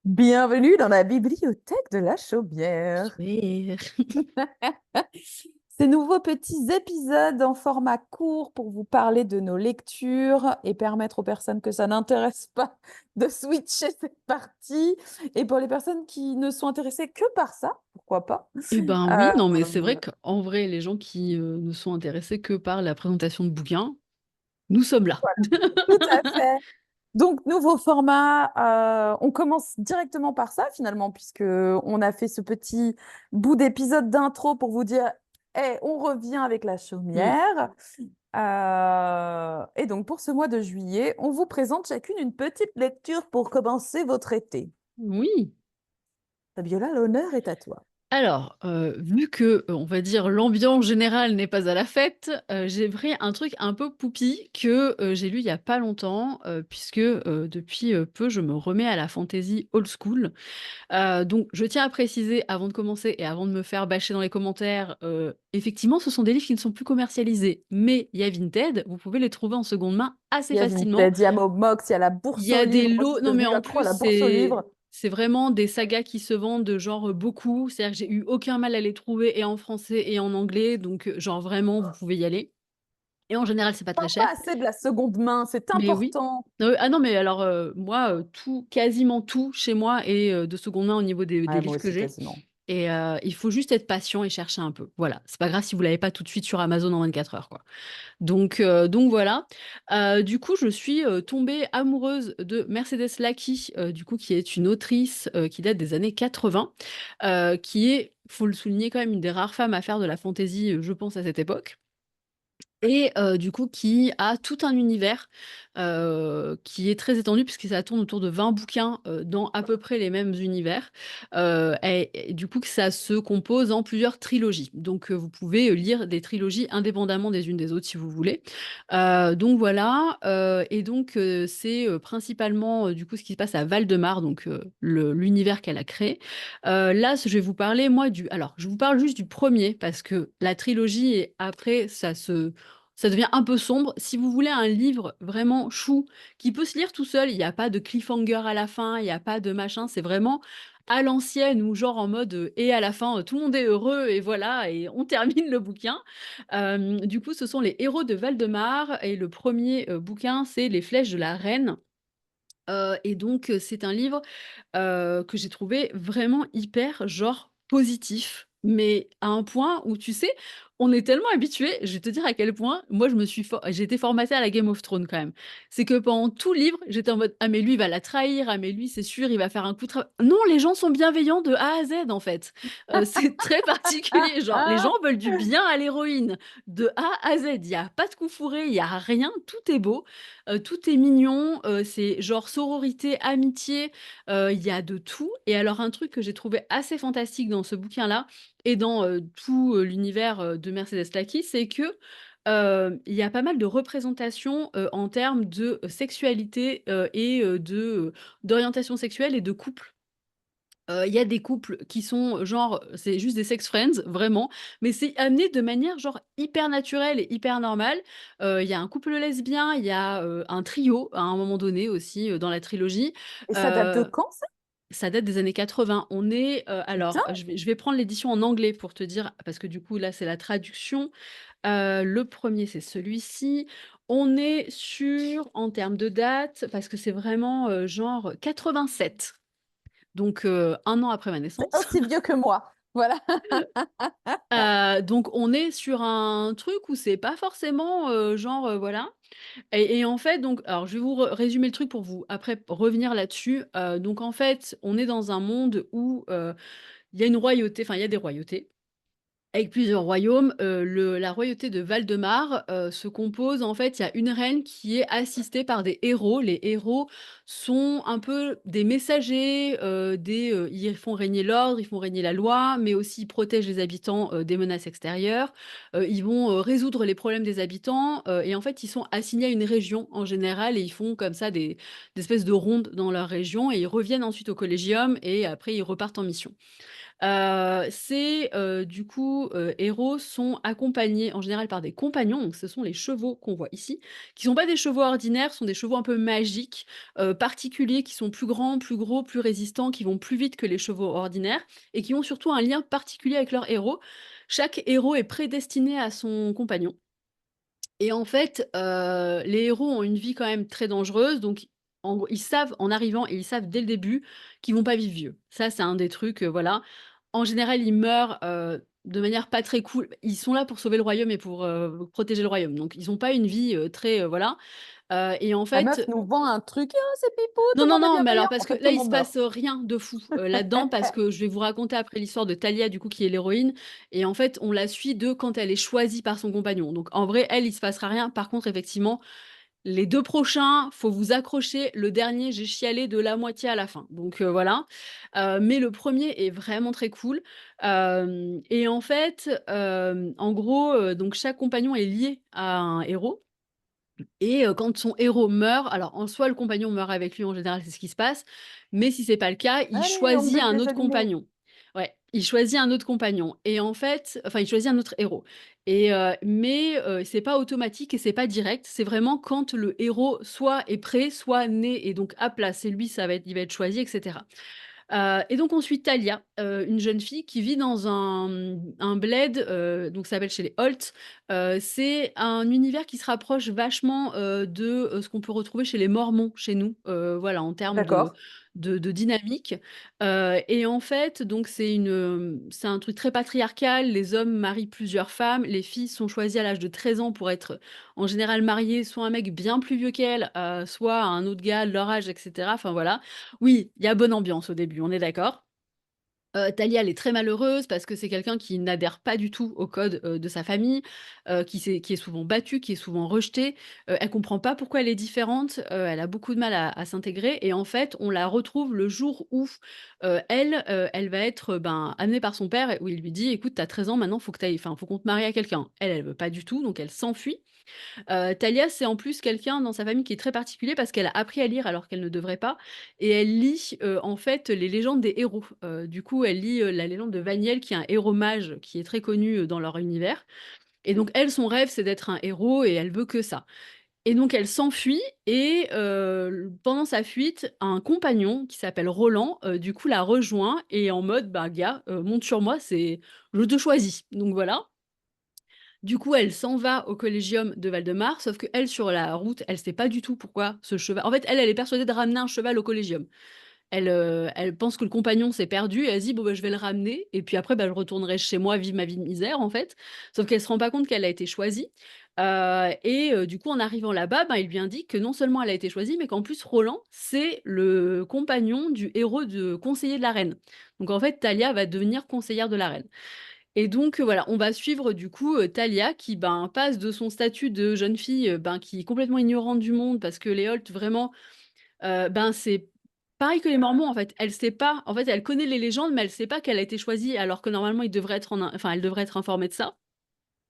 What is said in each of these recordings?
Bienvenue dans la bibliothèque de la Chaumière. Super. Ces nouveaux petits épisodes en format court pour vous parler de nos lectures et permettre aux personnes que ça n'intéresse pas de switcher cette partie. Et pour les personnes qui ne sont intéressées que par ça, pourquoi pas. Et ben oui, Euh, non, mais c'est vrai qu'en vrai, les gens qui ne sont intéressés que par la présentation de bouquins, nous sommes là. voilà, tout à fait. Donc, nouveau format, on commence directement par ça finalement, puisque on a fait ce petit bout d'épisode d'intro pour vous dire, on revient avec la Mm. chaumière. Et donc, pour ce mois de juillet, on vous présente chacune une petite lecture pour commencer votre été. Oui. Fabiola, l'honneur est à toi. Alors, vu que, on va dire l'ambiance générale n'est pas à la fête, j'ai pris un truc un peu poupie que, j'ai lu il y a pas longtemps, puisque, depuis, peu, je me remets à la fantasy old school. Donc je tiens à préciser avant de commencer et avant de me faire bâcher dans les commentaires, effectivement, ce sont des livres qui ne sont plus commercialisés, mais il y a Vinted, vous pouvez les trouver en seconde main assez Il y a facilement. Vinted, il y a Momox, il y a la Il bourse y aux a des livres. Moi, je lots suis non mais devenue en accro à plus la bourse aux livres. c'est vraiment des sagas qui se vendent, genre, beaucoup. C'est-à-dire que j'ai eu aucun mal à les trouver et en français et en anglais, donc genre vraiment vous pouvez y aller et en général c'est pas On très parle cher. pas assez de la seconde main, c'est Mais oui. important. Ah non mais alors, moi, tout quasiment tout chez moi est, de seconde main au niveau des Ouais, moi livres que aussi, j'ai. quasiment. Et il faut juste être patient et chercher un peu. Voilà, c'est pas grave si vous l'avez pas tout de suite sur Amazon en 24 heures, quoi. Donc voilà. Du coup, je suis, tombée amoureuse de Mercedes Lackey, du coup, qui est une autrice, qui date des années 80, qui est, faut le souligner quand même, une des rares femmes à faire de la fantasy, je pense à cette époque. Et du coup, qui a tout un univers, qui est très étendu puisque ça tourne autour de 20 bouquins, dans à peu près les mêmes univers, et du coup que ça se compose en plusieurs trilogies. Donc vous pouvez, lire des trilogies indépendamment des unes des autres si vous voulez. Donc voilà, et donc c'est, principalement, du coup ce qui se passe à Val-de-Marne, donc le l'univers qu'elle a créé. Là, je vais vous parler moi du alors je vous parle juste du premier parce que la trilogie et après ça devient un peu sombre. Si vous voulez un livre vraiment chou, qui peut se lire tout seul, il y a pas de cliffhanger à la fin, il y a pas de machin, c'est vraiment à l'ancienne ou genre en mode, et à la fin, tout le monde est heureux et voilà et on termine le bouquin. Du coup, ce sont les héros de Val-de-Marne et le premier bouquin, c'est Les Flèches de la Reine, et donc c'est un livre que j'ai trouvé vraiment hyper, genre, positif, mais à un point où, tu sais, on est tellement habitué. Je vais te dire à quel point, moi, j'ai été formatée à la Game of Thrones quand même. C'est que pendant tout le livre, j'étais en mode: «Ah mais lui, il va la trahir. Ah mais lui, c'est sûr, il va faire un coup de tra» non, les gens sont bienveillants de A à Z, en fait. C'est très Ah, particulier, genre, les gens ah. veulent du bien à l'héroïne de A à Z. Il y a pas de coup fourré, il y a rien, tout est beau, tout est mignon, c'est genre sororité, amitié, il y a de tout et alors un truc que j'ai trouvé assez fantastique dans ce bouquin-là et dans, tout, l'univers, de Mercedes Lackey, c'est que, il y a pas mal de représentations, en termes de sexualité, et d'orientation sexuelle et de couple. Il y a des couples qui sont genre, c'est juste des sex friends, vraiment, mais c'est amené de manière genre hyper naturelle et hyper normale. Il y a un couple lesbien, il y a, un trio à un moment donné aussi, dans la trilogie. Et ça date de Heu quand, ça? ça date des années 80. On est, alors, Putain, je vais prendre l'édition en anglais pour te dire, parce que du coup là, c'est la traduction. Le premier c'est celui-ci. On est sur, en termes de date, parce que c'est vraiment, genre 87, donc 1 an après ma c'est naissance. aussi vieux que moi. Voilà. Donc on est sur un truc où c'est pas forcément, genre, voilà. Et en fait, donc alors je vais vous re résumer le truc pour vous après revenir là-dessus. Donc en fait, on est dans un monde où, il y a une royauté, enfin il y a des royautés avec plusieurs royaumes. Le La royauté de Val-de-Marne, se compose, en fait, il y a une reine qui est assistée par des héros. Les héros sont un peu des messagers, ils font régner l'ordre, ils font régner la loi, mais aussi ils protègent les habitants, des menaces extérieures. Ils vont, résoudre les problèmes des habitants, et en fait, ils sont assignés à une région en général et ils font comme ça des espèces de rondes dans leur région et ils reviennent ensuite au collégium et après ils repartent en mission. Du coup, héros sont accompagnés en général par des compagnons, donc ce sont les chevaux qu'on voit ici, qui sont pas des chevaux ordinaires, ce sont des chevaux un peu magiques, particuliers, qui sont plus grands, plus gros, plus résistants, qui vont plus vite que les chevaux ordinaires et qui ont surtout un lien particulier avec leur héros. Chaque héros est prédestiné à son compagnon et en fait, les héros ont une vie quand même très dangereuse, donc en gros, ils savent en arrivant et ils savent dès le début qu'ils vont pas vivre vieux. Ça, c'est un des trucs, voilà. En général, ils meurent, de manière pas très cool. Ils sont là pour sauver le royaume et pour, protéger le royaume, donc ils ont pas une vie, très, voilà, et en La meuf fait, nous vend un truc: «Ah, c'est pipou, tout non, le non, monde est non, mais bienveillant». alors parce En que fait, tout là, le il se monde meurt. passe, rien de fou, là-dedans parce que je vais vous raconter après l'histoire de Talia, du coup, qui est l'héroïne et en fait, on la suit de quand elle est choisie par son compagnon. Donc en vrai, elle, il se passera rien. Par contre, effectivement, les 2 prochains, faut vous accrocher. Le dernier, j'ai chialé de la moitié à la fin. Donc voilà. Mais le premier est vraiment très cool. Hem Et en fait, en gros, donc chaque compagnon est lié à un héros et quand son héros meurt, alors en soi, le compagnon meurt avec lui en général, c'est ce qui se passe, mais si c'est pas le cas, il «Allez, on choisit bute un les autre animaux». compagnon. Ouais, il choisit un autre compagnon et en fait enfin, il choisit un autre héros et c'est pas automatique et c'est pas direct. C'est vraiment quand le héros soit est prêt, soit né et donc à place. C'est lui, ça va être il va être choisi et cetera. Et donc on suit Talia, une jeune fille qui vit dans un bled, donc ça s'appelle chez les Holt. C'est un univers qui se rapproche vachement, de, ce qu'on peut retrouver chez les Mormons, chez nous, voilà, en termes de D'accord. dynamique. Et en fait, donc c'est un truc très patriarcal. Les hommes marient plusieurs femmes, les filles sont choisies à l'âge de 13 ans pour être, en général, mariées soit à un mec bien plus vieux qu'elles, soit à un autre gars de leur âge et cetera. Enfin voilà. Oui, il y a bonne ambiance au début, on est d'accord. Talia, elle est très malheureuse parce que c'est quelqu'un qui n'adhère pas du tout au code, de sa famille, qui est souvent battue, qui est souvent rejetée. Elle comprend pas pourquoi elle est différente, elle a beaucoup de mal à s'intégrer et en fait, on la retrouve le jour où, elle va être, ben, amenée par son père où il lui dit: «Écoute, tu as 13 ans maintenant, faut que tu enfin, faut qu'on te marie à quelqu'un». Elle, elle veut pas du tout, donc elle s'enfuit. Talia, c'est en plus quelqu'un dans sa famille qui est très particulier parce qu'elle a appris à lire alors qu'elle ne devrait pas et elle lit, en fait, les légendes des héros. Du coup, elle lit, la légende de Vaniel qui est un héros mage qui est très connu, dans leur univers et donc elle, son rêve, c'est d'être un héros et elle veut que ça et donc elle s'enfuit et pendant sa fuite, un compagnon qui s'appelle Roland, du coup, la rejoint et est en mode: «Bah, gars, monte sur moi, c'est je te choisis». Donc voilà. Du coup, elle s'en va au collégium de Val-de-Marne, sauf qu'elle, sur la route, elle sait pas du tout pourquoi ce cheval en fait, elle est persuadée de ramener un cheval au collégium. Elle pense que le compagnon s'est perdu et elle se dit: «Bon, bah, je vais le ramener et puis après, bah, je retournerai chez moi vivre ma vie de misère», en fait. Sauf qu'elle se rend pas compte qu'elle a été choisie, du coup, en arrivant là-bas, ben, il lui indique que non seulement elle a été choisie, mais qu'en plus Roland, c'est le compagnon du héros de conseiller de la reine. Donc en fait, Talia va devenir conseillère de la reine. Et donc, voilà, on va suivre du coup, Talia qui, ben, passe de son statut de jeune fille, ben, qui est complètement ignorante du monde parce que les Holt vraiment, ben, c'est pareil que les Mormons en fait. Elle sait pas en fait, elle connaît les légendes, mais elle sait pas qu'elle a été choisie alors que normalement il devrait être elle devrait être informée de ça.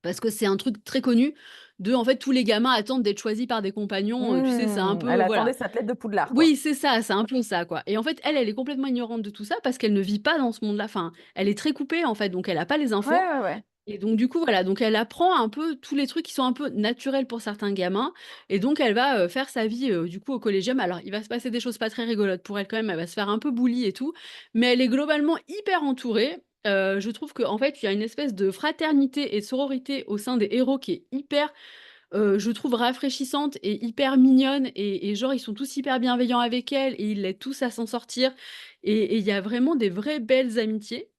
Parce que c'est un truc très connu de en fait, tous les gamins attendent d'être choisis par des compagnons, tu sais, c'est un Elle peu attendait voilà. sa lettre de Poudlard, Oui, quoi. c'est ça, c'est un peu ça, quoi et en fait, elle, elle est complètement ignorante de tout ça parce qu'elle ne vit pas dans ce monde-là. Enfin, elle est très coupée, en fait, donc elle a pas les Ouais, infos ouais, ouais. et donc du coup, voilà, donc elle apprend un peu tous les trucs qui sont un peu naturels pour certains gamins et donc elle va, faire sa vie, du coup au collégium. Alors il va se passer des choses pas très rigolotes pour elle quand même, elle va se faire un peu bully et tout, mais elle est globalement hyper entourée. Je trouve qu'en fait, il y a une espèce de fraternité et de sororité au sein des héros qui est hyper, je trouve rafraîchissante et hyper mignonne et genre ils sont tous hyper bienveillants avec elle et ils l'aident tous à s'en sortir et il y a vraiment des vraies belles amitiés.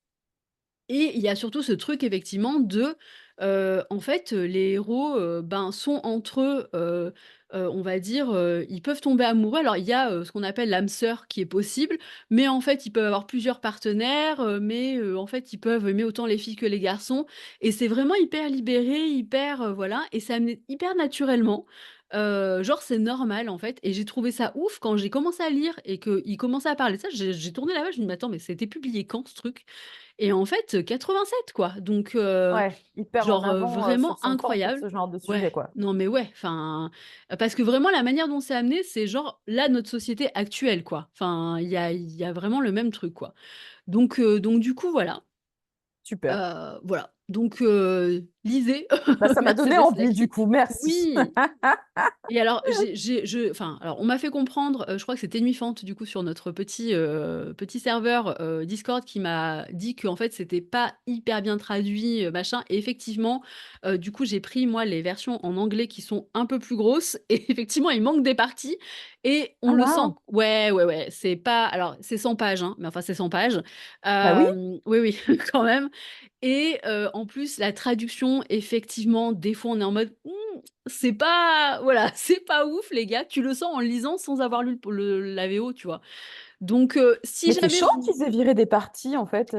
Et il y a surtout ce truc effectivement de, en fait, les héros, ben, sont entre eux, on va dire, ils peuvent tomber amoureux. Alors il y a, ce qu'on appelle l'âme sœur qui est possible, mais en fait, ils peuvent avoir plusieurs partenaires, en fait, ils peuvent aimer autant les filles que les garçons et c'est vraiment hyper libéré, hyper, voilà et c'est amené hyper naturellement. Genre c'est normal en fait et j'ai trouvé ça ouf quand j'ai commencé à lire et qu'ils commençaient à parler de ça, j'ai tourné la page, je me dis: «Mais attends, mais c'était publié quand ce truc?» Et en fait, 87 quoi, donc Ouais, hyper en genre, avant, sur vraiment son temps pour incroyable. ce genre de Ouais, sujet, quoi. non mais ouais, enfin, parce que vraiment la manière dont c'est amené, c'est genre là notre société actuelle quoi. Enfin, il y a vraiment le même truc quoi. Donc du coup voilà. Super. Voilà, donc lisez Bah, ça m'a donné Mercedes envie du Lackey. coup, merci. Oui! Et alors, enfin, alors, on m'a fait comprendre, je crois que c'était Nuit Fente, du coup, sur notre petit serveur, Discord, qui m'a dit qu'en fait, c'était pas hyper bien traduit, machin, et effectivement, du coup, j'ai pris, moi, les versions en anglais qui sont un peu plus grosses et effectivement, il manque des parties et on Ah le sent. waouh! Ouais, ouais, ouais, c'est pas, alors, c'est 100 pages, hein, mais enfin, c'est 100 pages. Bah oui, Oui, oui, quand même, et en plus, la traduction, effectivement, des fois, on est en mode: c'est pas, voilà, c'est pas ouf les gars, tu le sens en le lisant sans avoir lu la VO, tu vois? Donc si mais c'est jamais chaud vous, qu'ils aient viré des parties en fait.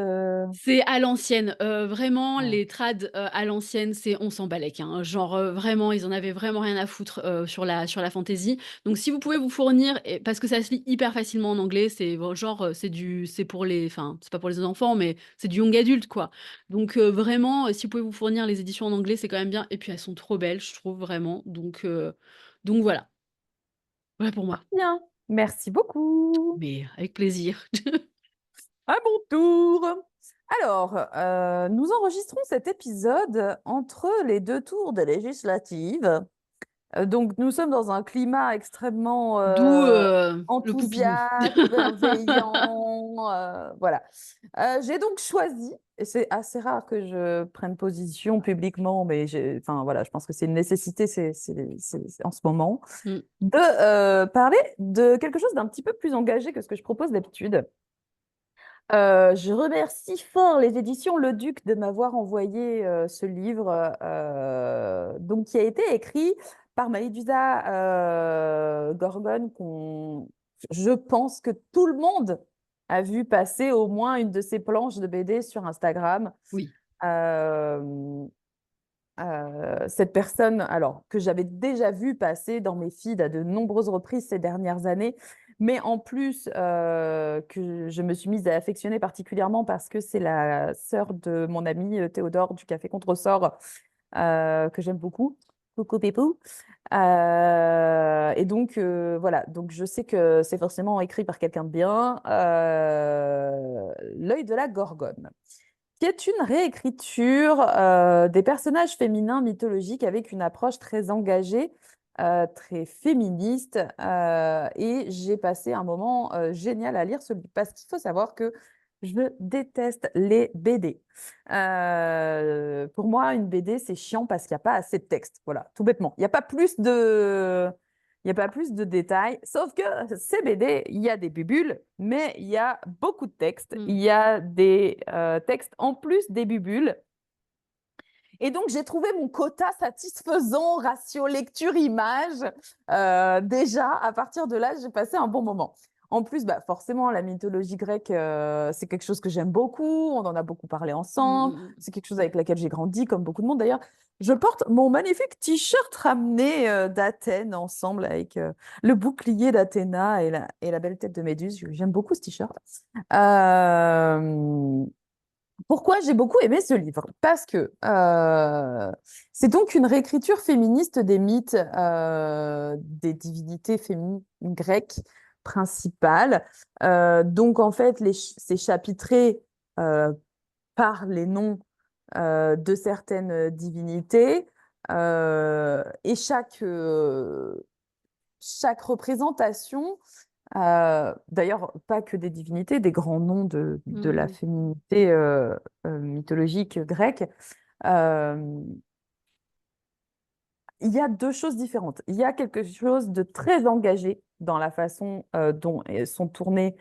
c'est à l'ancienne, vraiment Ouais. les trad, à l'ancienne, c'est on s'en bat les reins, hein. Genre, vraiment, ils en avaient vraiment rien à foutre, sur la fantasy. Donc si vous pouvez vous fournir, et parce que ça se lit hyper facilement en anglais, c'est bon, genre, c'est pour les, enfin, c'est pas pour les enfants, mais c'est du young adulte, quoi. Donc vraiment, si vous pouvez vous fournir les éditions en anglais, c'est quand même bien, et puis elles sont trop belles, je trouve, vraiment. Donc voilà. Voilà pour moi, Bien, merci beaucoup. mais avec plaisir. À mon tour. Alors, nous enregistrons cet épisode entre les deux tours des législatives. Donc, nous sommes dans un climat extrêmement D'où, le poupinou. enthousiaste, bienveillant. Voilà. J'ai donc choisi, et c'est assez rare que je prenne position publiquement, mais enfin, voilà, je pense que c'est une nécessité en ce moment, Mmh. de parler de quelque chose d'un petit peu plus engagé que ce que je propose d'habitude. Je remercie fort les éditions Le Duc de m'avoir envoyé ce livre, donc, qui a été écrit par Maïdusa Gorgone, je pense que tout le monde a vu passer au moins une de ses planches de BD sur Instagram. Oui. Euh, cette personne, alors que j'avais déjà vu passer dans mes feeds à de nombreuses reprises ces dernières années, mais en plus que je me suis mise à affectionner particulièrement parce que c'est la sœur de mon ami Théodore du Café Contresort, que j'aime beaucoup. Coucou Pépou. Et donc, voilà, donc je sais que c'est forcément écrit par quelqu'un de bien. L'œil de la Gorgone, qui est une réécriture des personnages féminins mythologiques avec une approche très engagée, très féministe. Et j'ai passé un moment génial à lire ce livre parce qu'il faut savoir que je déteste les BD. Pour moi, une BD, c'est chiant parce qu'il n'y a pas assez de texte. Voilà, tout bêtement. Il n'y a pas plus de... Il n'y a pas plus de détails, sauf que ces BD, il y a des bubules, mais il y a beaucoup de textes. Mmh. Il y a des textes en plus des bubules. Et donc, j'ai trouvé mon quota satisfaisant, ratio lecture-image. Déjà, à partir de là, j'ai passé un bon moment. En plus, bah, forcément, la mythologie grecque, c'est quelque chose que j'aime beaucoup. On en a beaucoup parlé Mmh, ensemble. mmh mh. C'est quelque chose avec laquelle j'ai grandi, comme beaucoup de monde d'ailleurs. Je porte mon magnifique t-shirt ramené d'Athènes ensemble avec le bouclier d'Athéna et la belle tête de Méduse. J'aime beaucoup ce t-shirt. Euh, Pourquoi j'ai beaucoup aimé ce livre? Parce que c'est donc une réécriture féministe des mythes des divinités féminines grecques principales. Donc en fait, c'est chapitré euh, par les noms de certaines divinités, et chaque représentation, d'ailleurs, pas que des divinités, des grands noms de la Mmh. féminité mythologique grecque. Euh, il y a deux choses différentes. Il y a quelque chose de très engagé dans la façon dont sont tournées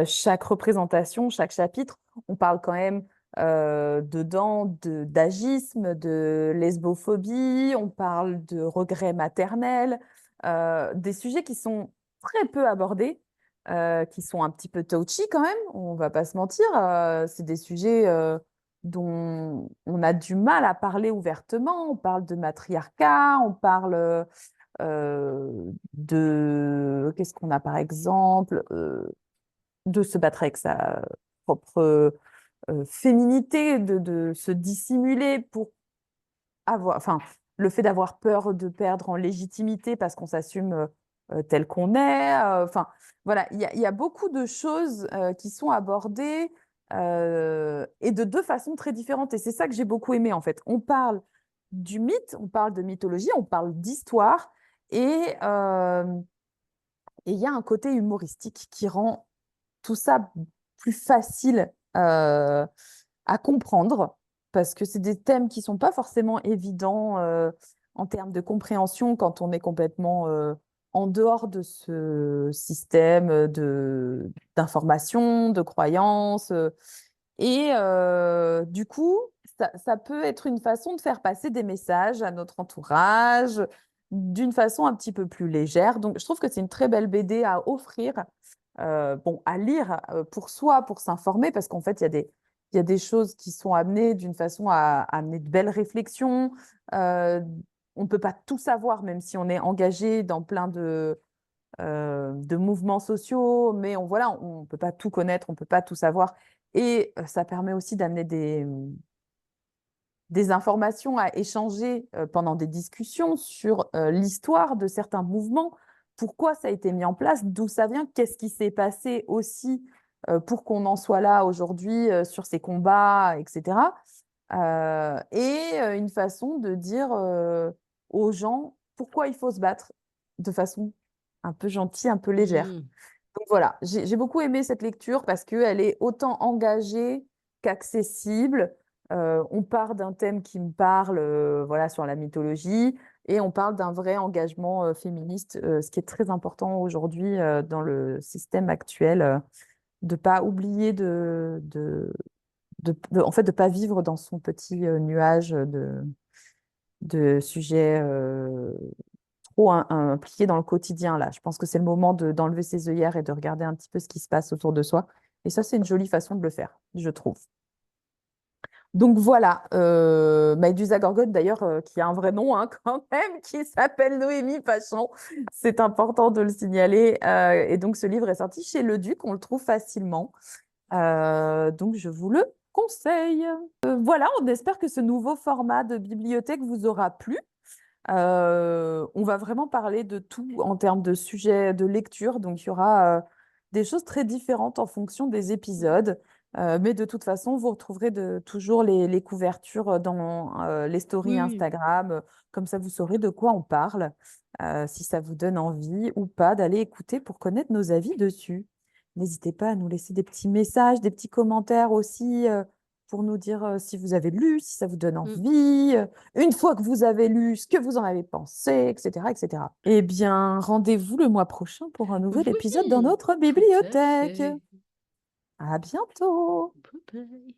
chaque représentation, chaque chapitre. On parle quand même dedans d'agisme, de lesbophobie, on parle de regret maternel, des sujets qui sont très peu abordés, qui sont un petit peu touchy quand même, on va pas se mentir. C'est des sujets dont on a du mal à parler ouvertement. On parle de matriarcat, on parle qu'est-ce qu'on a par exemple, de se battre avec sa propre féminité, de se dissimuler pour avoir, enfin, le fait d'avoir peur de perdre en légitimité parce qu'on s'assume tel qu'on est. Enfin, voilà, il y a beaucoup de choses qui sont abordées. et de deux façons très différentes. Et c'est ça que j'ai beaucoup aimé, en fait. On parle du mythe, on parle de mythologie, on parle d'histoire, et et il y a un côté humoristique qui rend tout ça plus facile à comprendre, parce que c'est des thèmes qui sont pas forcément évidents en termes de compréhension quand on est complètement en dehors de ce système d'information, de croyances. Et du coup, ça peut être une façon de faire passer des messages à notre entourage d'une façon un petit peu plus légère. Donc, je trouve que c'est une très belle BD à offrir, bon, à lire pour soi, pour s'informer, parce qu'en fait, il y a des choses qui sont amenées d'une façon à amener de belles réflexions. Euh, on ne peut pas tout savoir, même si on est engagé dans plein de mouvements sociaux, mais voilà, on ne peut pas tout connaître, on ne peut pas tout savoir. Et ça permet aussi d'amener des informations à échanger pendant des discussions sur l'histoire de certains mouvements, pourquoi ça a été mis en place, d'où ça vient, qu'est-ce qui s'est passé aussi pour qu'on en soit là aujourd'hui sur ces combats, etc. Une façon de dire aux gens pourquoi il faut se battre de façon un peu gentille, un peu légère. Mmh. Donc voilà, j'ai beaucoup aimé cette lecture parce qu'elle est autant engagée qu'accessible. On part d'un thème qui me parle, voilà, sur la mythologie, et on parle d'un vrai engagement féministe, ce qui est très important aujourd'hui dans le système actuel, de pas oublier en fait, de pas vivre dans son petit nuage de sujets trop impliqué dans le quotidien, là. Je pense que c'est le moment d'enlever ses œillères et de regarder un petit peu ce qui se passe autour de soi. Et ça, c'est une jolie façon de le faire, je trouve. Donc voilà, Maïdusa Gorgone, d'ailleurs, qui a un vrai nom hein, quand même, qui s'appelle Noémie Pachon. C'est important de le signaler. Et donc, ce livre est sorti chez Le Duc, on le trouve facilement. Donc, je vous le conseille. Voilà, on espère que ce nouveau format de bibliothèque vous aura plu. On va vraiment parler de tout en termes de sujets de lecture. Donc, il y aura des choses très différentes en fonction des épisodes. Mais de toute façon, vous retrouverez toujours les couvertures dans les stories Oui, oui. Instagram. Comme ça, vous saurez de quoi on parle, si ça vous donne envie ou pas d'aller écouter pour connaître nos avis dessus. N'hésitez pas à nous laisser des petits messages, des petits commentaires aussi pour nous dire si vous avez lu, si ça vous donne Mmh. envie. Une fois que vous avez lu, ce que vous en avez pensé, etc., etc. Eh bien, rendez-vous le mois prochain pour un nouvel épisode dans Oui, notre tout à bibliothèque. fait. À bientôt! Bye bye.